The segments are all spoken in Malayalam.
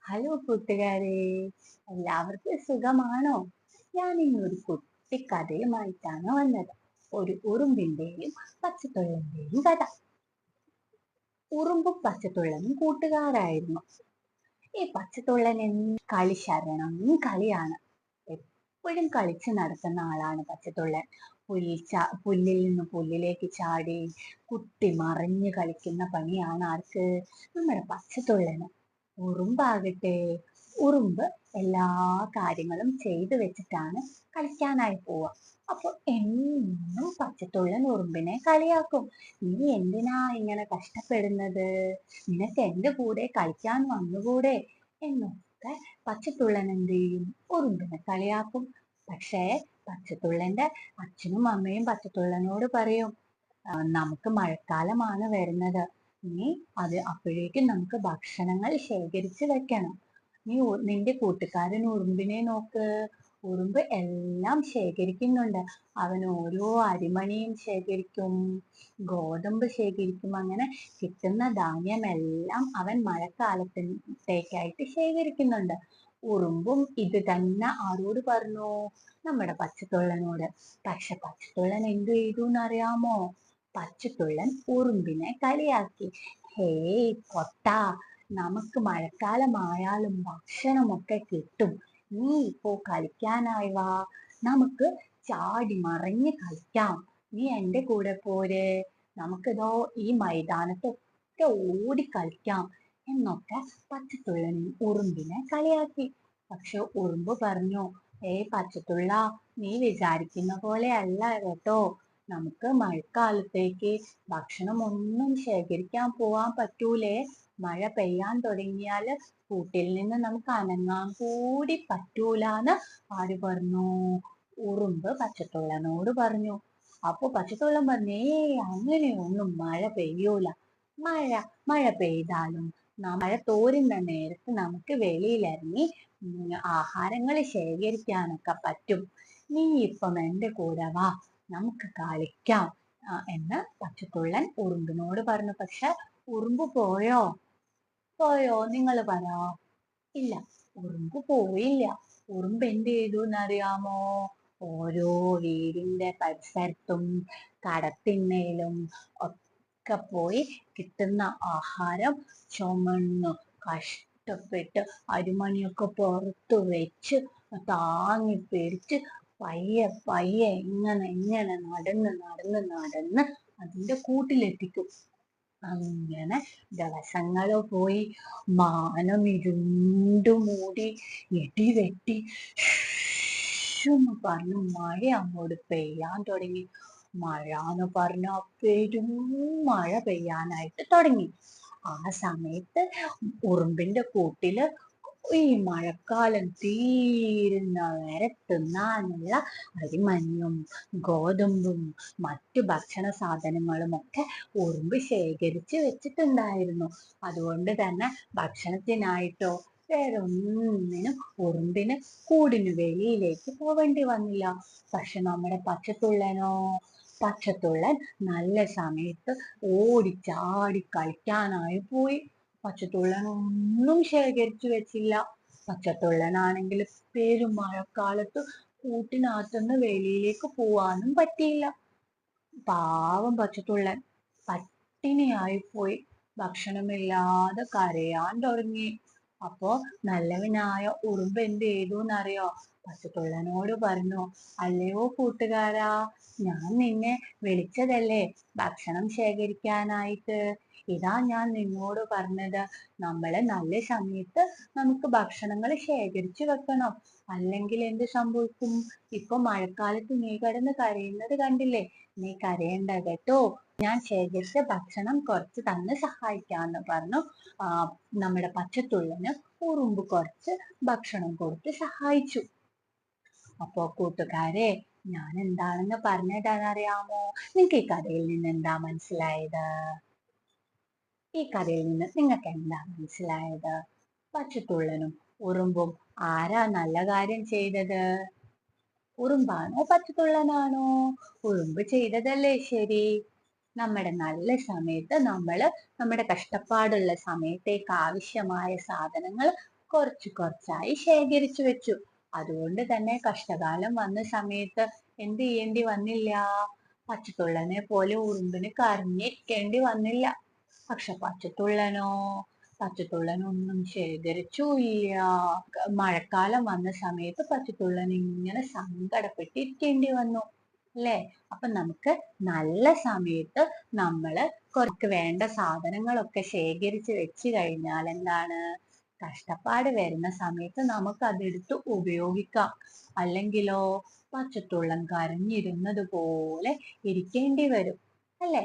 ഹലോ കൂട്ടുകാരെ, എല്ലാവർക്കും സുഖമാണോ? ഞാൻ ഇന്നൊരു കുട്ടി കഥയുമായിട്ടാണ് വന്നത്. ഒരു ഉറുമ്പിന്റെയും പച്ചത്തുള്ളന്റെയും കഥ. ഉറുമ്പും പച്ചത്തുള്ളനും കൂട്ടുകാരായിരുന്നു. ഈ പച്ചത്തുള്ളൻ കളി ശരണം കളിയാണ്. എപ്പോഴും കളിച്ച് നടക്കുന്ന ആളാണ് പച്ചത്തുള്ളൻ. പുല്ലിൽ നിന്ന് പുല്ലിലേക്ക് ചാടി കുത്തി മറിഞ്ഞ് കളിക്കുന്ന പണിയാണ് ആർക്ക്? നമ്മുടെ പച്ചത്തുള്ളന്. ഉറുമ്പാകട്ടെ, ഉറുമ്പ് എല്ലാ കാര്യങ്ങളും ചെയ്തു വെച്ചിട്ടാണ് കളിക്കാനായി പോവുക. അപ്പൊ എന്നും പച്ചത്തുള്ളൻ ഉറുമ്പിനെ കളിയാക്കും. നീ എന്തിനാ ഇങ്ങനെ കഷ്ടപ്പെടുന്നത്? നിനക്ക് എന്റെ കൂടെ കളിക്കാൻ വന്നുകൂടെ എന്നൊക്കെ പച്ചത്തുള്ളൻ എന്ത് ചെയ്യും? ഉറുമ്പിനെ കളിയാക്കും. പക്ഷേ പച്ചത്തുള്ളന്റെ അച്ഛനും അമ്മയും പച്ചത്തുള്ളനോട് പറയും, നമുക്ക് മഴക്കാലമാണ് വരുന്നത്. നീ അപ്പോഴേക്കും നമുക്ക് ഭക്ഷണങ്ങൾ ശേഖരിച്ച് വെക്കണം. നീ നിന്റെ കൂട്ടുകാരൻ ഉറുമ്പിനെ നോക്ക്. ഉറുമ്പ് എല്ലാം ശേഖരിക്കുന്നുണ്ട്. അവൻ ഓരോ അരിമണിയും ശേഖരിക്കും, ഗോതമ്പ് ശേഖരിക്കും. അങ്ങനെ കിട്ടുന്ന ധാന്യമെല്ലാം അവൻ മഴക്കാലത്തേക്കായിട്ട് ശേഖരിക്കുന്നുണ്ട്. ഉറുമ്പും ഇത് തന്നെ ആരോട് പറഞ്ഞു? നമ്മുടെ പച്ചത്തുള്ളനോട്. പക്ഷെ പച്ചത്തുള്ളൻ എന്ത് ചെയ്തു എന്നറിയാമോ? പച്ചത്തുള്ളൻ ഉറുമ്പിനെ കളിയാക്കി. ഹേയ് പൊട്ടാ, നമുക്ക് മഴക്കാലമായാലും ഭക്ഷണമൊക്കെ കിട്ടും. നീ ഇപ്പോ കളിക്കാനായി വാ, നമുക്ക് ചാടി മറിഞ്ഞ് കളിക്കാം. നീ എൻ്റെ കൂടെ പോര്, നമുക്കിതോ ഈ മൈതാനത്തൊക്കെ ഓടി കളിക്കാം എന്നൊക്കെ പച്ചത്തുള്ളൻ ഉറുമ്പിനെ കളിയാക്കി. പക്ഷെ ഉറുമ്പ് പറഞ്ഞു, പച്ചത്തുള്ള, നീ വിചാരിക്കുന്ന പോലെ അല്ല കേട്ടോ. നമുക്ക് മഴക്കാലത്തേക്ക് ഭക്ഷണം ഒന്നും ശേഖരിക്കാൻ പോവാൻ പറ്റൂലേ. മഴ പെയ്യാൻ തുടങ്ങിയാൽ കൂട്ടിൽ നിന്ന് നമുക്ക് അനങ്ങാൻ കൂടി പറ്റൂലാന്ന് ആര് പറഞ്ഞു? ഉറുമ്പ് പച്ചത്തുള്ളനോട് പറഞ്ഞു. അപ്പൊ പച്ചത്തുള്ളൻ പറഞ്ഞു, അങ്ങനെയൊന്നും മഴ പെയ്യൂല. മഴ മഴ പെയ്താലും മഴ തോരുന്ന നേരത്ത് നമുക്ക് വെളിയിലിറങ്ങി ആഹാരങ്ങൾ ശേഖരിക്കാനൊക്കെ പറ്റും. നീ ഇപ്പം എൻ്റെ കൂടെ വാ, നമുക്ക് കളിക്കാം എന്ന് പച്ചത്തുള്ളൻ ഉറുമ്പിനോട് പറഞ്ഞു. പക്ഷെ ഉറുമ്പ് പോയോ? നിങ്ങൾ പറ. ഇല്ല, ഉറുമ്പ് പോയില്ല. ഉറുമ്പ് എന്ത് ചെയ്തു എന്നറിയാമോ? ഓരോ വീടിന്റെ പരിസരത്തും കടത്തിണ്ണയിലും ഒക്കെ പോയി കിട്ടുന്ന ആഹാരം ചുമന്നു കഷ്ടപ്പെട്ട് അരിമണിയൊക്കെ പുറത്തു വെച്ച് താങ്ങി പിടിച്ച് പയ്യെ പയ്യെ ഇങ്ങനെ ഇങ്ങനെ നടന്ന് നടന്ന് നടന്ന് അതിന്റെ കൂട്ടിലെത്തിക്കും. അങ്ങനെ ദിവസങ്ങള് പോയി. മാനം ഇരുണ്ടു മൂടി, ഇടി വെട്ടി എന്ന് പറഞ്ഞു മഴ അങ്ങോട്ട് പെയ്യാൻ തുടങ്ങി. മഴ എന്ന് പറഞ്ഞ പെരും മഴ പെയ്യാനായിട്ട് തുടങ്ങി. ആ സമയത്ത് ഉറുമ്പിന്റെ കൂട്ടില് ഈ മഴക്കാലം തീരുന്ന വരെ തിന്നാനുള്ള അരിമഞ്ഞും ഗോതമ്പും മറ്റു ഭക്ഷണ സാധനങ്ങളും ഒക്കെ ഉറുമ്പ് ശേഖരിച്ച് വെച്ചിട്ടുണ്ടായിരുന്നു. അതുകൊണ്ട് തന്നെ ഭക്ഷണത്തിനായിട്ടോ വേറെ ഒന്നിനും ഉറുമ്പിന് കൂടിന് വെളിയിലേക്ക് പോവേണ്ടി വന്നില്ല. പക്ഷെ നമ്മുടെ പച്ചത്തുള്ളൻ നല്ല സമയത്ത് ഓടിച്ചാടി കളിക്കാനായി പോയി. പച്ചത്തുള്ളൻ ഒന്നും ശേഖരിച്ചു വെച്ചില്ല. പച്ചത്തുള്ളനാണെങ്കിൽ പെരുമഴക്കാലത്ത് കൂട്ടിനകത്തുനിന്ന് വെളിയിലേക്ക് പോവാനും പറ്റിയില്ല. പാവം പച്ചത്തുള്ളൻ പട്ടിണിയായി പോയി. ഭക്ഷണമില്ലാതെ കരയാൻ തുടങ്ങി. അപ്പോ നല്ലവനായ ഉറുമ്പ് എന്ത് ചെയ്തു എന്നറിയോ? പച്ചത്തുള്ളനോട് പറഞ്ഞു, അല്ലയോ കൂട്ടുകാരാ, ഞാൻ നിന്നെ വിളിച്ചതല്ലേ ഭക്ഷണം ശേഖരിക്കാനായിട്ട്. ഇതാ ഞാൻ നിന്നോട് പറഞ്ഞത്, നമ്മള് നല്ല സമയത്ത് നമുക്ക് ഭക്ഷണങ്ങൾ ശേഖരിച്ചു വെക്കണം. അല്ലെങ്കിൽ എന്ത് സംഭവിക്കും? ഇപ്പൊ മഴക്കാലത്ത് നീ കിടന്ന് കരയുന്നത് കണ്ടില്ലേ? നീ കരയണ്ട കേട്ടോ. ഞാൻ ശേഖരിച്ച ഭക്ഷണം കുറച്ച് തന്ന് സഹായിക്കാന്ന് പറഞ്ഞു നമ്മുടെ പച്ചത്തുള്ളന് ഉറുമ്പ് കുറച്ച് ഭക്ഷണം കൊടുത്ത് സഹായിച്ചു. അപ്പോ കൂട്ടുകാരെ, ഞാൻ എന്താണെന്ന് പറഞ്ഞതാണെന്നറിയാമോ? നിങ്ങൾക്ക് ഈ കഥയിൽ നിന്ന് എന്താ മനസ്സിലായത്? ഈ കഥയിൽ നിന്ന് നിങ്ങൾക്ക് എന്താ മനസ്സിലായത്? പച്ചത്തുള്ളനും ഉറുമ്പും ആരാ നല്ല കാര്യം ചെയ്തത്? ഉറുമ്പാണോ പച്ചത്തുള്ളനാണോ? ഉറുമ്പ് ചെയ്തതല്ലേ ശരി. നമ്മുടെ നല്ല സമയത്ത് നമ്മുടെ കഷ്ടപ്പാടുള്ള സമയത്തേക്ക് ആവശ്യമായ സാധനങ്ങൾ കുറച്ചു കുറച്ചായി ശേഖരിച്ചു വെച്ചു. അതുകൊണ്ട് തന്നെ കഷ്ടകാലം വന്ന സമയത്ത് എന്ത് ചെയ്യേണ്ടി വന്നില്ല? പച്ചത്തുള്ളനെ പോലെ ഉറുമ്പിന് കരഞ്ഞിരിക്കേണ്ടി വന്നില്ല. പക്ഷെ പച്ചത്തുള്ളനൊന്നും ശേഖരിച്ചുമില്ല. മഴക്കാലം വന്ന സമയത്ത് പച്ചത്തുള്ളൻ ഇങ്ങനെ സങ്കടപ്പെട്ടിരിക്കേണ്ടി വന്നു അല്ലേ? അപ്പൊ നമുക്ക് നല്ല സമയത്ത് നമ്മള് കുറച്ച് വേണ്ട സാധനങ്ങളൊക്കെ ശേഖരിച്ച് വെച്ച് കഴിഞ്ഞാൽ എന്താണ്, കഷ്ടപ്പാട് വരുന്ന സമയത്ത് നമുക്ക് അതെടുത്ത് ഉപയോഗിക്കാം. അല്ലെങ്കിലോ പച്ചത്തുള്ളൻ കരഞ്ഞിരുന്നത് പോലെ ഇരിക്കേണ്ടി വരും അല്ലേ?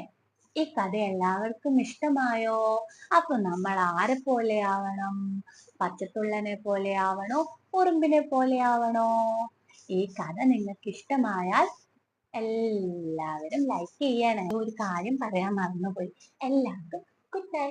ഈ കഥ എല്ലാവർക്കും ഇഷ്ടമായോ? അപ്പൊ നമ്മൾ ആരെ പോലെ ആവണം? പച്ചത്തുള്ളനെ പോലെ ആവണോ, ഉറുമ്പിനെ പോലെ ആവണോ? ഈ കഥ നിങ്ങൾക്ക് ഇഷ്ടമായാൽ എല്ലാവരും ലൈക്ക് ചെയ്യണേ. ഒരു കാര്യം പറയാൻ മറന്നുപോയി. എല്ലാവർക്കും ഗുഡ് നൈറ്റ്.